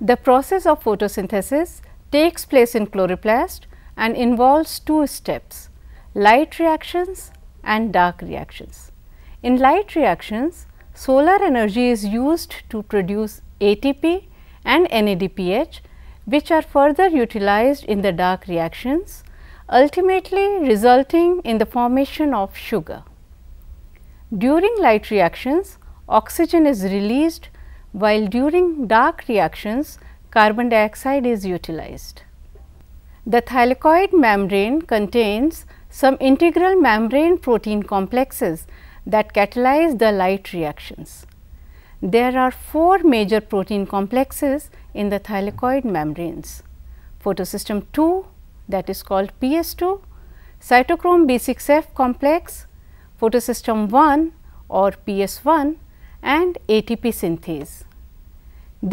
The process of photosynthesis takes place in chloroplast and involves two steps: light reactions and dark reactions. In light reactions, solar energy is used to produce ATP and NADPH, which are further utilized in the dark reactions, ultimately resulting in the formation of sugar. During light reactions, oxygen is released, while during dark reactions, carbon dioxide is utilized. The thylakoid membrane contains some integral membrane protein complexes that catalyze the light reactions. There are four major protein complexes in the thylakoid membranes: photosystem II, that is called PS2, cytochrome B6F complex, photosystem I or PS1, and ATP synthase.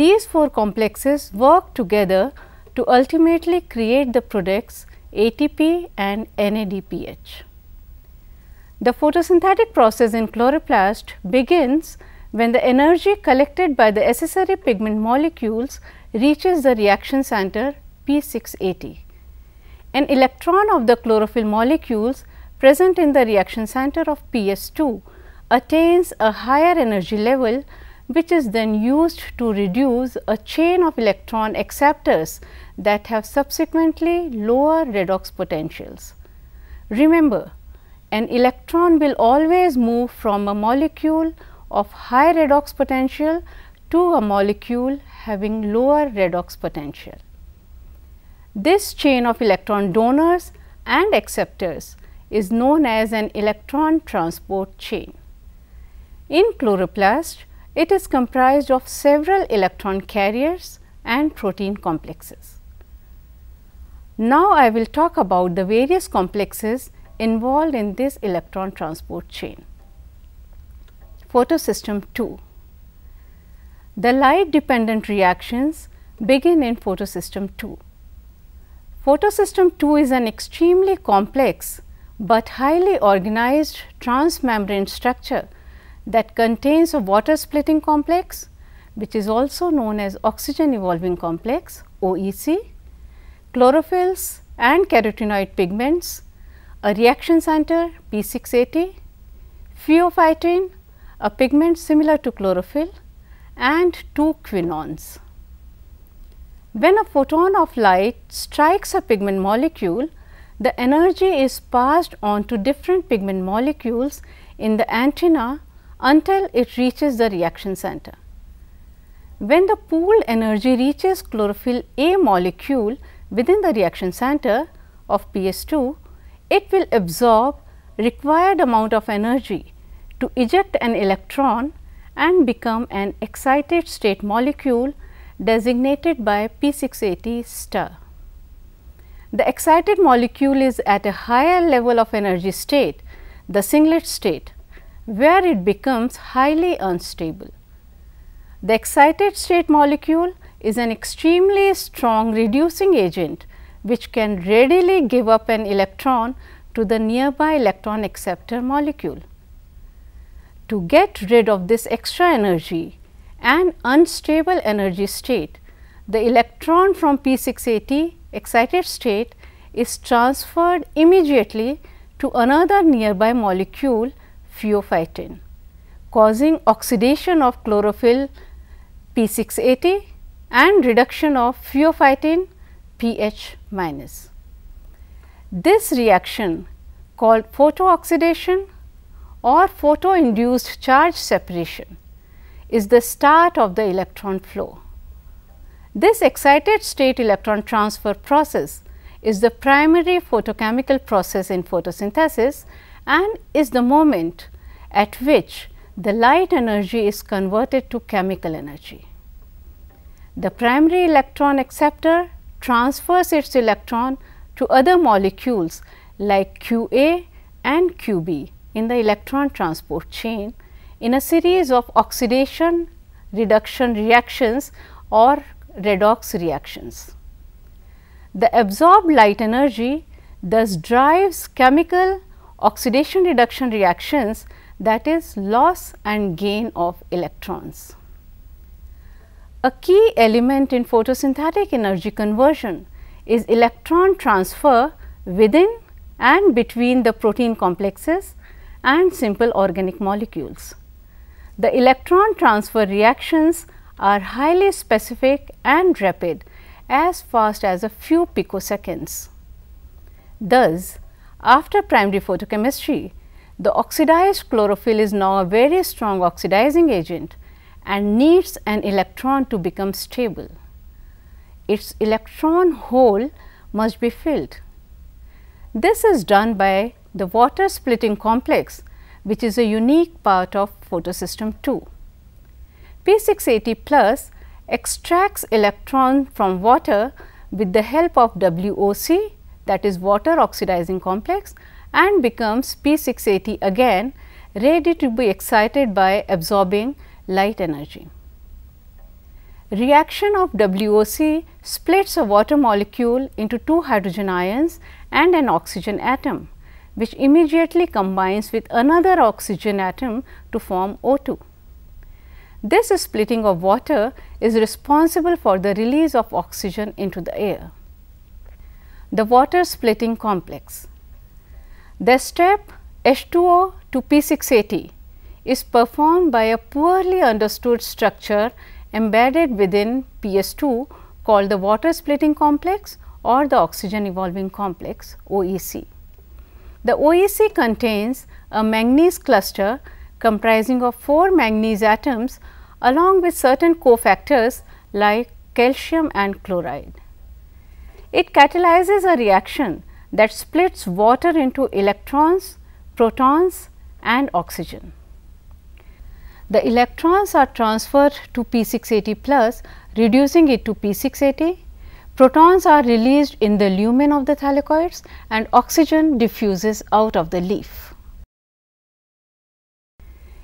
These four complexes work together to ultimately create the products ATP and NADPH. The photosynthetic process in chloroplast begins when the energy collected by the accessory pigment molecules reaches the reaction center P680. An electron of the chlorophyll molecules present in the reaction center of PS2 attains a higher energy level, which is then used to reduce a chain of electron acceptors that have subsequently lower redox potentials. Remember, an electron will always move from a molecule of high redox potential to a molecule having lower redox potential. This chain of electron donors and acceptors is known as an electron transport chain. In chloroplast, it is comprised of several electron carriers and protein complexes. Now, I will talk about the various complexes involved in this electron transport chain. Photosystem II. The light dependent reactions begin in photosystem II. Photosystem II is an extremely complex but highly organized transmembrane structure that contains a water splitting complex, which is also known as oxygen evolving complex OEC, chlorophylls and carotenoid pigments, a reaction center P680, pheophytin, a pigment similar to chlorophyll, and two quinones. When a photon of light strikes a pigment molecule, the energy is passed on to different pigment molecules in the antenna until it reaches the reaction center. When the pooled energy reaches chlorophyll A molecule within the reaction center of PS2, it will absorb required amount of energy to eject an electron and become an excited state molecule designated by P680 star. The excited molecule is at a higher level of energy state, the singlet state, where it becomes highly unstable. The excited state molecule is an extremely strong reducing agent which can readily give up an electron to the nearby electron acceptor molecule. To get rid of this extra energy and unstable energy state, the electron from P680 excited state is transferred immediately to another nearby molecule pheophytin, causing oxidation of chlorophyll P680 and reduction of pheophytin pH minus. This reaction, called photooxidation or photo-induced charge separation, is the start of the electron flow. This excited state electron transfer process is the primary photochemical process in photosynthesis and is the moment at which the light energy is converted to chemical energy. The primary electron acceptor transfers its electron to other molecules like QA and QB in the electron transport chain in a series of oxidation reduction reactions or redox reactions. The absorbed light energy thus drives chemical oxidation reduction reactions, that is loss and gain of electrons. A key element in photosynthetic energy conversion is electron transfer within and between the protein complexes and simple organic molecules. The electron transfer reactions are highly specific and rapid, as fast as a few picoseconds. Thus, after primary photochemistry, the oxidized chlorophyll is now a very strong oxidizing agent and needs an electron to become stable. Its electron hole must be filled. This is done by the water splitting complex, which is a unique part of photosystem II. P680 plus extracts electron from water with the help of WOC, that is water oxidizing complex, and becomes P680 again, ready to be excited by absorbing light energy. Reaction of WOC splits a water molecule into two hydrogen ions and an oxygen atom, which immediately combines with another oxygen atom to form O2. This splitting of water is responsible for the release of oxygen into the air. The water splitting complex. The step H2O to P680 is performed by a poorly understood structure embedded within PS2 called the water splitting complex or the oxygen evolving complex OEC. The OEC contains a manganese cluster comprising of 4 manganese atoms along with certain cofactors like calcium and chloride. It catalyzes a reaction that splits water into electrons, protons and oxygen. The electrons are transferred to P680 plus, reducing it to P680. Protons are released in the lumen of the thylakoids and oxygen diffuses out of the leaf.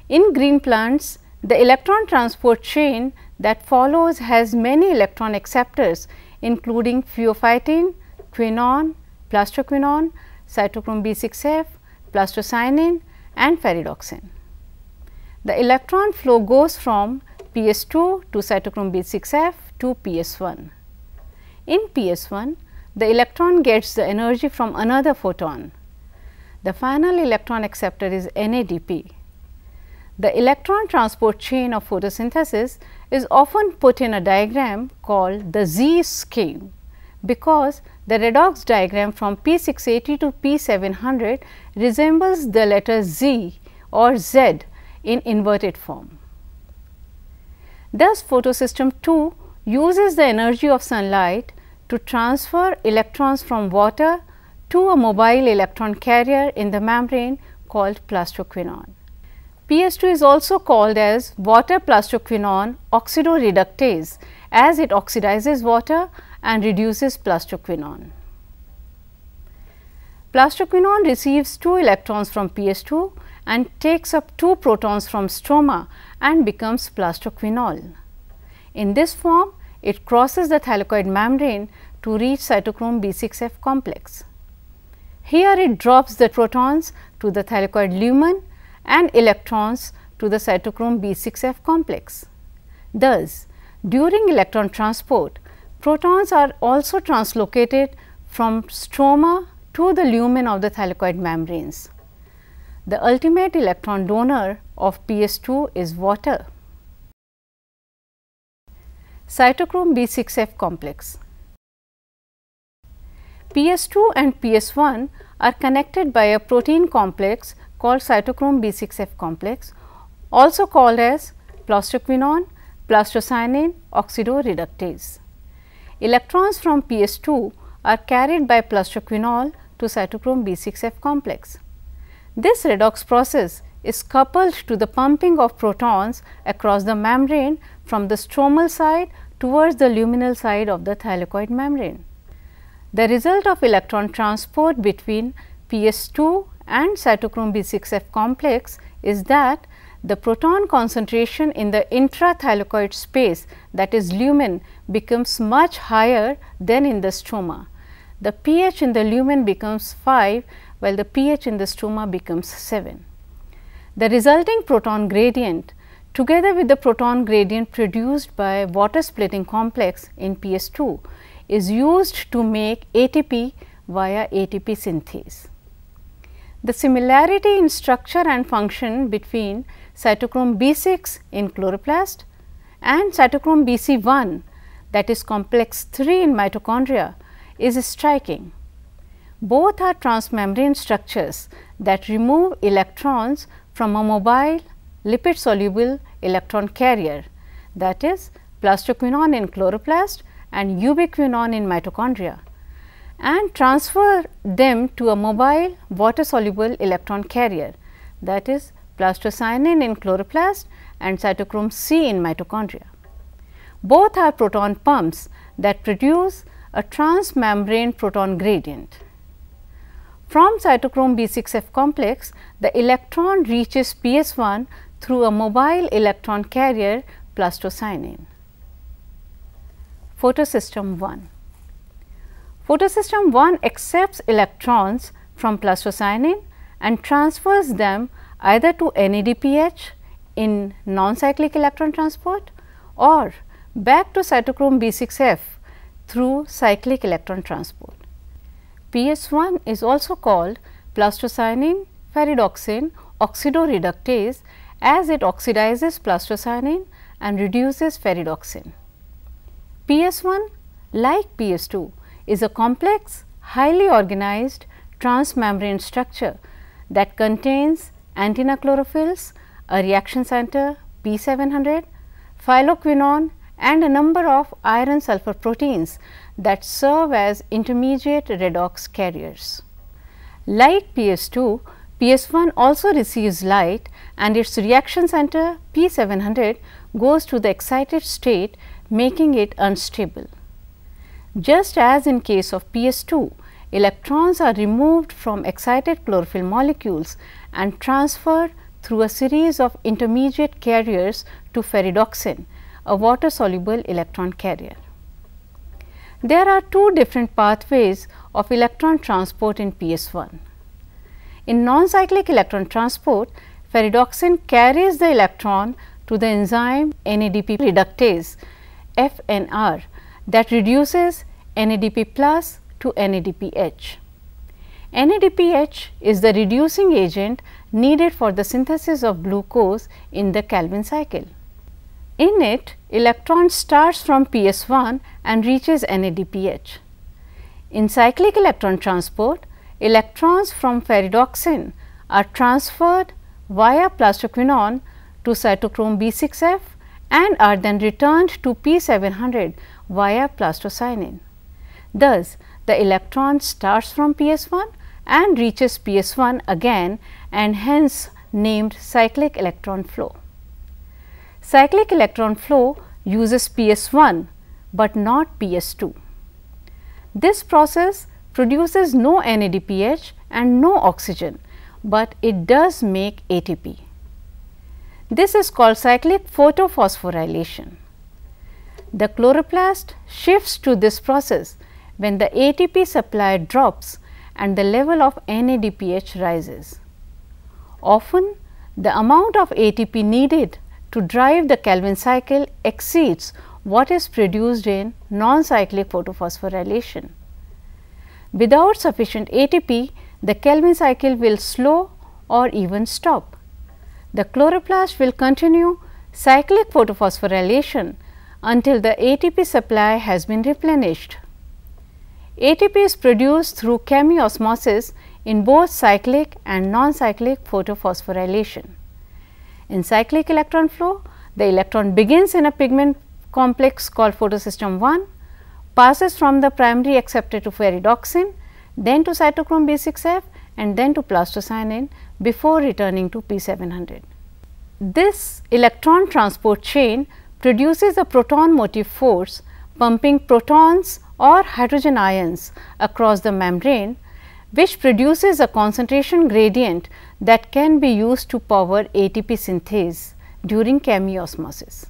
In green plants, the electron transport chain that follows has many electron acceptors, including pheophytin, quinone, plastoquinone, cytochrome B6F, plastocyanin and ferredoxin. The electron flow goes from PS2 to cytochrome B6F to PS1. In PS1, the electron gets the energy from another photon. The final electron acceptor is NADP. The electron transport chain of photosynthesis is often put in a diagram called the Z scheme, because the redox diagram from P680 to P700 resembles the letter Z or Z in inverted form. Thus, photosystem II uses the energy of sunlight to transfer electrons from water to a mobile electron carrier in the membrane called plastoquinone. PS2 is also called as water plastoquinone oxidoreductase, as it oxidizes water and reduces plastoquinone. Plastoquinone receives 2 electrons from PS2 and takes up 2 protons from stroma and becomes plastoquinol. In this form, it crosses the thylakoid membrane to reach cytochrome B6F complex. Here it drops the protons to the thylakoid lumen and electrons to the cytochrome B6F complex. Thus, during electron transport, protons are also translocated from stroma to the lumen of the thylakoid membranes. The ultimate electron donor of PS2 is water. Cytochrome B6F complex. PS2 and PS1 are connected by a protein complex called cytochrome B6F complex, also called as plastoquinone, plastocyanin oxidoreductase. Electrons from PS2 are carried by plastoquinol to cytochrome B6F complex. This redox process is coupled to the pumping of protons across the membrane from the stromal side towards the luminal side of the thylakoid membrane. The result of electron transport between PS2 and cytochrome B6F complex is that the proton concentration in the intrathylakoid space, that is lumen, becomes much higher than in the stroma. The pH in the lumen becomes 5, while the pH in the stroma becomes 7. The resulting proton gradient together with the proton gradient produced by water splitting complex in PS2 is used to make ATP via ATP synthase. The similarity in structure and function between cytochrome B6 in chloroplast and cytochrome BC1, that is complex 3 in mitochondria, is striking. Both are transmembrane structures that remove electrons from a mobile lipid soluble electron carrier, that is plastoquinone in chloroplast and ubiquinone in mitochondria, and transfer them to a mobile water soluble electron carrier, that is plastocyanin in chloroplast and cytochrome C in mitochondria. Both are proton pumps that produce a transmembrane proton gradient. From cytochrome B6F complex, the electron reaches PS1 through a mobile electron carrier plastocyanin. Photosystem 1. Photosystem 1 accepts electrons from plastocyanin and transfers them either to NADPH in non-cyclic electron transport or back to cytochrome B6F through cyclic electron transport. PS1 is also called plastocyanin ferredoxin oxidoreductase as it oxidizes plastocyanin and reduces ferredoxin. PS1, like PS2, is a complex, highly organized transmembrane structure that contains antenna chlorophylls, a reaction center P700, phylloquinone and a number of iron sulfur proteins that serve as intermediate redox carriers. Like PS2, PS1 also receives light and its reaction center P700 goes to the excited state, making it unstable. Just as in case of PS2, electrons are removed from excited chlorophyll molecules and transferred through a series of intermediate carriers to ferredoxin, a water soluble electron carrier. There are two different pathways of electron transport in PS1. In non-cyclic electron transport, ferredoxin carries the electron to the enzyme NADP reductase FNR that reduces NADP plus to NADPH. NADPH is the reducing agent needed for the synthesis of glucose in the Calvin cycle. In it, electron starts from PS1 and reaches NADPH. In cyclic electron transport, electrons from ferredoxin are transferred via plastoquinone to cytochrome B6F and are then returned to P700 via plastocyanin. Thus, the electron starts from PS1 and reaches PS1 again and hence named cyclic electron flow. Cyclic electron flow uses PS1, but not PS2. This process produces no NADPH and no oxygen, but it does make ATP. This is called cyclic photophosphorylation. The chloroplast shifts to this process when the ATP supply drops and the level of NADPH rises. Often, the amount of ATP needed to drive the Calvin cycle exceeds what is produced in non-cyclic photophosphorylation. Without sufficient ATP, the Calvin cycle will slow or even stop. The chloroplast will continue cyclic photophosphorylation until the ATP supply has been replenished. ATP is produced through chemiosmosis in both cyclic and non-cyclic photophosphorylation. In cyclic electron flow, the electron begins in a pigment complex called photosystem 1, passes from the primary acceptor to ferredoxin, then to cytochrome B6F and then to plastocyanin before returning to P700. This electron transport chain produces a proton motive force pumping protons or hydrogen ions across the membrane, which produces a concentration gradient that can be used to power ATP synthase during chemiosmosis.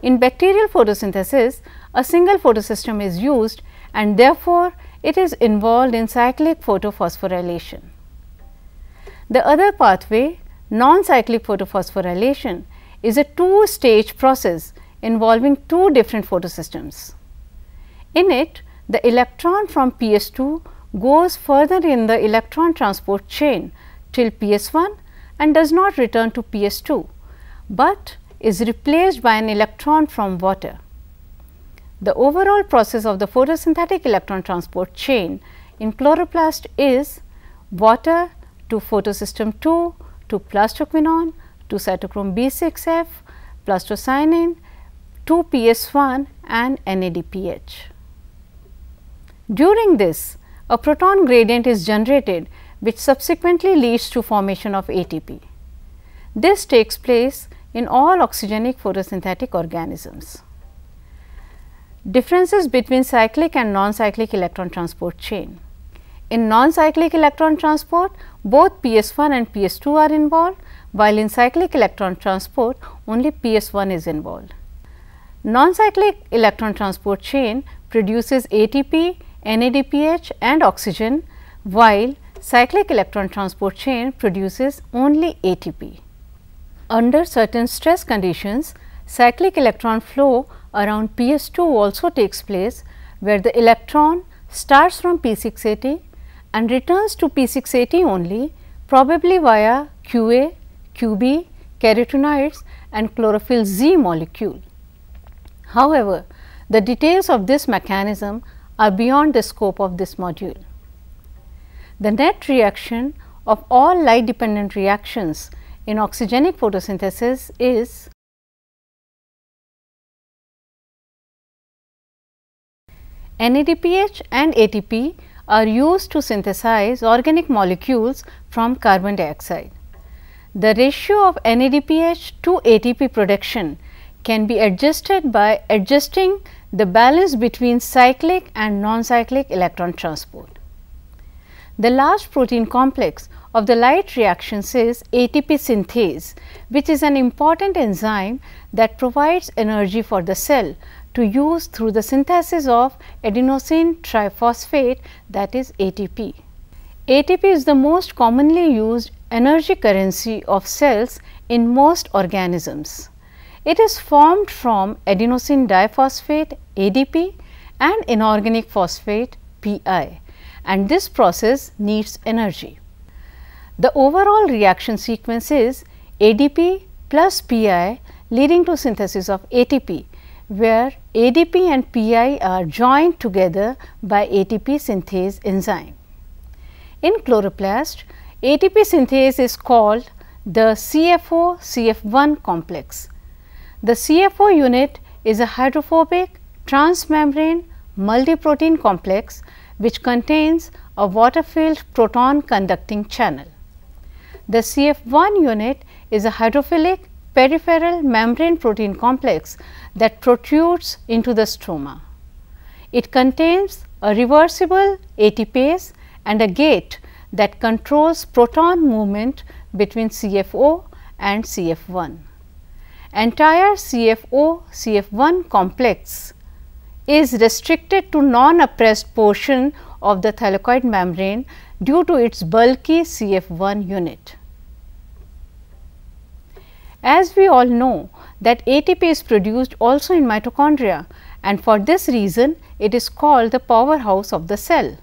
In bacterial photosynthesis, a single photosystem is used and therefore, it is involved in cyclic photophosphorylation. The other pathway, non-cyclic photophosphorylation, is a two-stage process involving two different photosystems. In it, the electron from PS2 goes further in the electron transport chain till PS1 and does not return to PS2, but is replaced by an electron from water. The overall process of the photosynthetic electron transport chain in chloroplast is water to photosystem 2 to plastoquinone to cytochrome B6F, plastocyanin to PS1 and NADPH. During this, a proton gradient is generated which subsequently leads to formation of ATP. This takes place in all oxygenic photosynthetic organisms. Differences between cyclic and non-cyclic electron transport chain. In non-cyclic electron transport, both PS1 and PS2 are involved, while in cyclic electron transport only PS1 is involved. Non-cyclic electron transport chain produces ATP, NADPH and oxygen, while cyclic electron transport chain produces only ATP. Under certain stress conditions, cyclic electron flow around PS2 also takes place, where the electron starts from P680 and returns to P680 only, probably via QA, QB, carotenoids and chlorophyll Z molecule. However, the details of this mechanism are beyond the scope of this module. The net reaction of all light dependent reactions in oxygenic photosynthesis is NADPH and ATP are used to synthesize organic molecules from carbon dioxide. The ratio of NADPH to ATP production can be adjusted by adjusting the balance between cyclic and non-cyclic electron transport. The last protein complex of the light reactions is ATP synthase, which is an important enzyme that provides energy for the cell to use through the synthesis of adenosine triphosphate, that is ATP. ATP is the most commonly used energy currency of cells in most organisms. It is formed from adenosine diphosphate ADP and inorganic phosphate PI, and this process needs energy. The overall reaction sequence is ADP plus PI leading to synthesis of ATP, where ADP and PI are joined together by ATP synthase enzyme. In chloroplast, ATP synthase is called the CFO-CF1 complex. The CFO unit is a hydrophobic transmembrane multiprotein complex which contains a water-filled proton conducting channel. The CF1 unit is a hydrophilic peripheral membrane protein complex that protrudes into the stroma. It contains a reversible ATPase and a gate that controls proton movement between CFO and CF1. Entire CFO-CF1 complex is restricted to non-oppressed portion of the thylakoid membrane due to its bulky CF1 unit. As we all know that ATP is produced also in mitochondria, and for this reason it is called the powerhouse of the cell.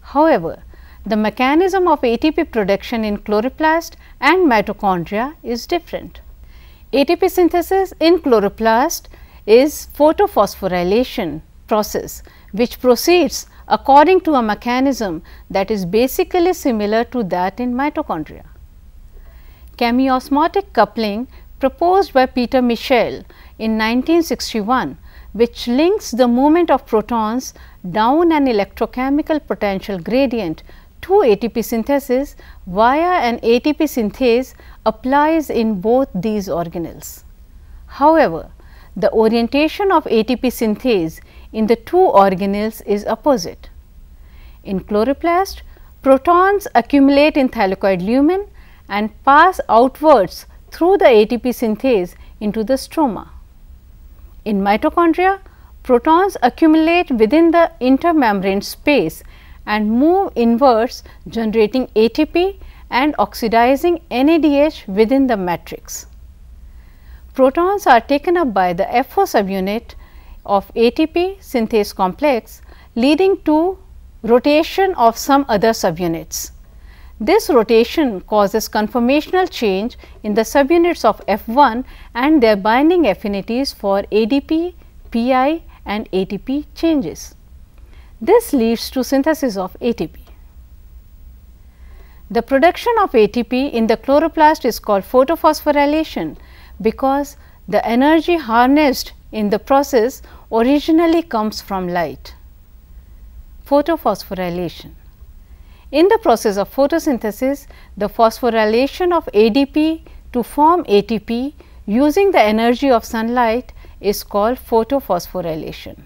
However, the mechanism of ATP production in chloroplast and mitochondria is different. ATP synthesis in chloroplast is photophosphorylation process which proceeds according to a mechanism that is basically similar to that in mitochondria. Chemiosmotic coupling proposed by Peter Michel in 1961, which links the movement of protons down an electrochemical potential gradient to ATP synthesis via an ATP synthase, applies in both these organelles. However, the orientation of ATP synthase in the two organelles is opposite. In chloroplast, protons accumulate in thylakoid lumen and pass outwards through the ATP synthase into the stroma. In mitochondria, protons accumulate within the intermembrane space and move inwards, generating ATP and oxidizing NADH within the matrix. protons are taken up by the F4 subunit of ATP synthase complex, leading to rotation of some other subunits. This rotation causes conformational change in the subunits of F1 and their binding affinities for ADP, PI and ATP changes. This leads to synthesis of ATP. The production of ATP in the chloroplast is called photophosphorylation because the energy harnessed in the process originally comes from light. Photophosphorylation. In the process of photosynthesis, the phosphorylation of ADP to form ATP using the energy of sunlight is called photophosphorylation.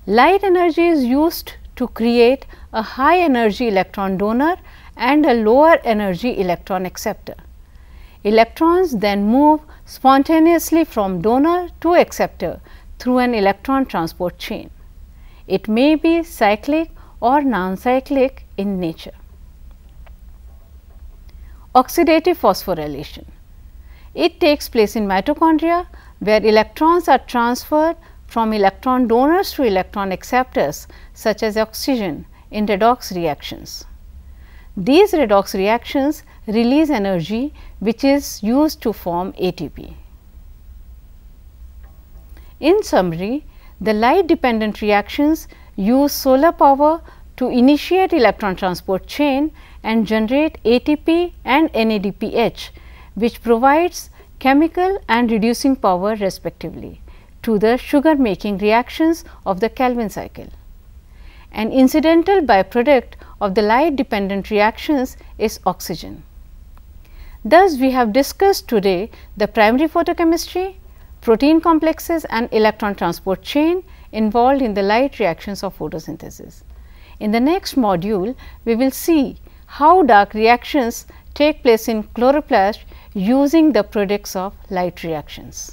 Light energy is used to create a high energy electron donor and a lower energy electron acceptor. Electrons then move spontaneously from donor to acceptor through an electron transport chain. It may be cyclic or non-cyclic in nature. Oxidative phosphorylation. It takes place in mitochondria where electrons are transferred from electron donors to electron acceptors such as oxygen in redox reactions. These redox reactions release energy which is used to form ATP. In summary, the light dependent reactions use solar power to initiate electron transport chain and generate ATP and NADPH, which provides chemical and reducing power respectively to the sugar making reactions of the Calvin cycle. An incidental byproduct of the light dependent reactions is oxygen. Thus, we have discussed today the primary photochemistry, protein complexes and electron transport chain involved in the light reactions of photosynthesis. In the next module, we will see how dark reactions take place in chloroplast using the products of light reactions.